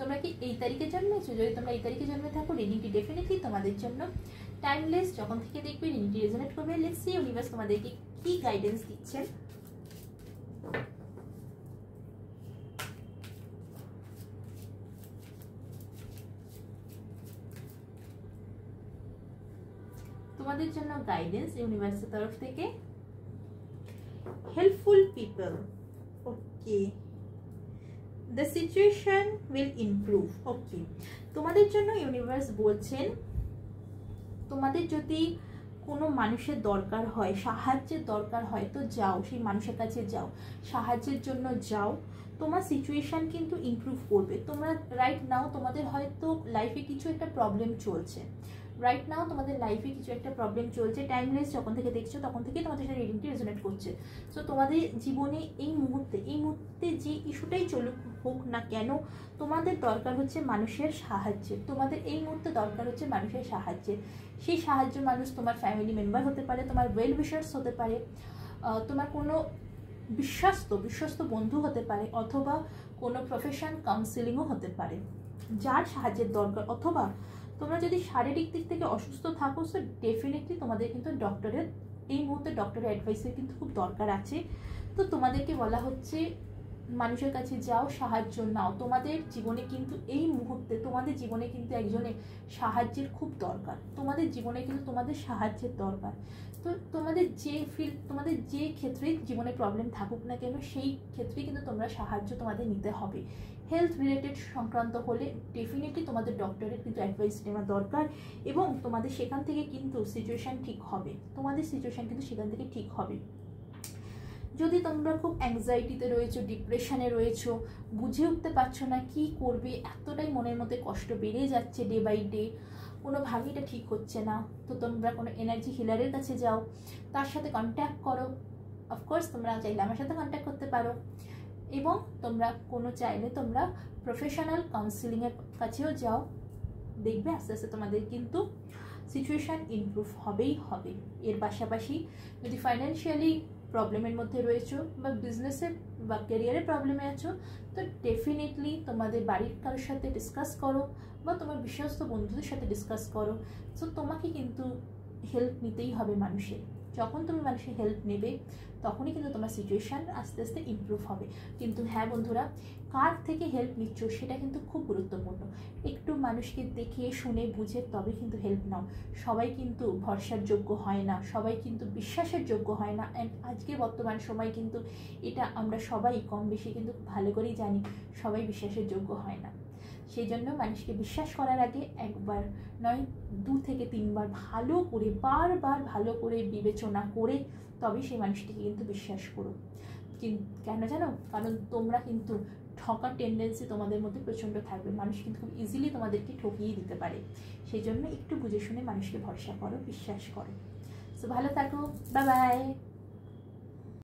তোমরা কি এই তারিখে জন্মেছো? যদি তোমরা এই তারিখে জন্মে থাকো, রিডিংটি ডেফিনেটলি তোমাদের জন্য টাইমলেস। যখন থেকে দেখবে রিডিংটি রেজোনেট করবে। লেটস সি ইউনিভার্স তোমাদেরকে কি গাইডেন্স দিচ্ছেন। তোমাদের জন্য গাইডেন্স ইউনিভার্সের তরফ থেকে, helpful people. Okay, the situation will improve. Okay, তোমাদের জন্য ইউনিভার্স বলছেন তোমাদের যদি কোনো মানুষের দরকার হয়, সাহায্যের দরকার হয়, তো যাও, সেই মানুষের কাছে যাও, সাহায্যের জন্য যাও। তোমার সিচুয়েশান কিন্তু ইমপ্রুভ করবে। তোমরা রাইট নাও তোমাদের হয়তো লাইফে কিছু একটা প্রবলেম চলছে, রাইট নাও তোমাদের লাইফে কিছু একটা প্রবলেম চলছে। টাইমলেস যখন থেকে দেখছো তখন থেকে তোমাদের সাথে রিডিংটি রেজোনেট করছে। সো তোমাদের জীবনে এই মুহূর্তে যে ইস্যুটাই চলুক হোক না কেন, তোমাদের দরকার হচ্ছে মানুষের সাহায্যের। তোমাদের এই মুহূর্তে দরকার হচ্ছে মানুষের সাহায্যের। সেই সাহায্য মানুষ তোমার ফ্যামিলি মেম্বার হতে পারে, তোমার ওয়েল উইশার্স হতে পারে, তোমার কোনো বিশ্বস্ত বন্ধু হতে পারে, অথবা কোনো প্রফেশন কাউন্সিলিংও হতে পারে যার সাহায্যের দরকার। অথবা তোমরা যদি শারীরিক দিক থেকে অসুস্থ থাকো, সো ডেফিনেটলি তোমাদের কিন্তু ডক্টরের এই মুহূর্তে ডক্টরের অ্যাডভাইসের কিন্তু খুব দরকার আছে। তো তোমাদেরকে বলা হচ্ছে মানুষের কাছে যাও, সাহায্য নাও। তোমাদের জীবনে কিন্তু এই মুহূর্তে তোমাদের জীবনে কিন্তু একজনের সাহায্যের খুব দরকার। তোমাদের জীবনে কিন্তু তোমাদের সাহায্যের দরকার। তো তোমাদের যে ক্ষেত্রেই জীবনে প্রবলেম থাকুক না কেন, সেই ক্ষেত্রেই কিন্তু তোমরা সাহায্য তোমাদের নিতে হবে। হেলথ রিলেটেড সংক্রান্ত হলে ডেফিনেটলি তোমাদের ডক্টরের কিন্তু অ্যাডভাইস নেওয়া দরকার, এবং তোমাদের সেখান থেকে কিন্তু সিচুয়েশান ঠিক হবে। তোমাদের সিচুয়েশান কিন্তু সেখান থেকে ঠিক হবে। যদি তোমরা খুব অ্যাংজাইটিতে রয়েছো, ডিপ্রেশনে রয়েছো, বুঝে উঠতে পারছো না কি করবে, এতটাই মনের মধ্যে কষ্ট বেড়ে যাচ্ছে ডে বাই ডে, কোনোভাবেই এটা ঠিক হচ্ছে না, তো তোমরা কোনো এনার্জি হিলারের কাছে যাও, তার সাথে কন্ট্যাক্ট করো। অফকোর্স তোমরা চাইলে আমার সাথে কন্ট্যাক্ট করতে পারো, এবং তোমরা চাইলে তোমরা প্রফেশনাল কাউন্সিলিংয়ের কাছেও যাও। দেখবে আস্তে আস্তে তোমাদের কিন্তু সিচুয়েশান ইমপ্রুভ হবেই হবে। এর পাশাপাশি যদি ফাইন্যান্সিয়ালি প্রবলেমের মধ্যে রয়েছো, বা বিজনেসে বা ক্যারিয়ারে প্রবলেমে আছো, তো ডেফিনেটলি তোমাদের বাড়ির কারোর সাথে ডিসকাস করো, বা তোমার বিশ্বস্ত বন্ধুদের সাথে ডিসকাস করো। সো তোমাকে কিন্তু হেল্প নিতেই হবে মানুষের। যখন তুমি মানুষের হেল্প নেবে তখনই কিন্তু তোমার সিচুয়েশান আস্তে আস্তে ইমপ্রুভ হবে। কিন্তু হ্যাঁ বন্ধুরা, কার থেকে হেল্প নিচ্ছ সেটা কিন্তু খুব গুরুত্বপূর্ণ। একটু মানুষকে দেখে শুনে বুঝে তবে কিন্তু হেল্প নাও। সবাই কিন্তু ভরসার যোগ্য হয় না, সবাই কিন্তু বিশ্বাসের যোগ্য হয় না। অ্যান্ড আজকে বর্তমান সময় কিন্তু এটা আমরা সবাই কম বেশি কিন্তু ভালো করেই জানি, সবাই বিশ্বাসের যোগ্য হয় না। সেই জন্য মানুষকে বিশ্বাস করার আগে একবার নয় 2 থেকে 3 বার ভালো করে, বারবার ভালো করে বিবেচনা করে তবে সেই মানুষটিকে কিন্তু বিশ্বাস করো। কেন জানো? কারণ তোমরা কিন্তু ঠকার টেন্ডেন্সি তোমাদের মধ্যে প্রচণ্ড থাকবে। মানুষ কিন্তু খুব ইজিলি তোমাদেরকে ঠকিয়ে দিতে পারে। সেই জন্য একটু বুঝে শুনে মানুষকে ভরসা করো, বিশ্বাস করো। সো ভালো থাকো, বাই বাই।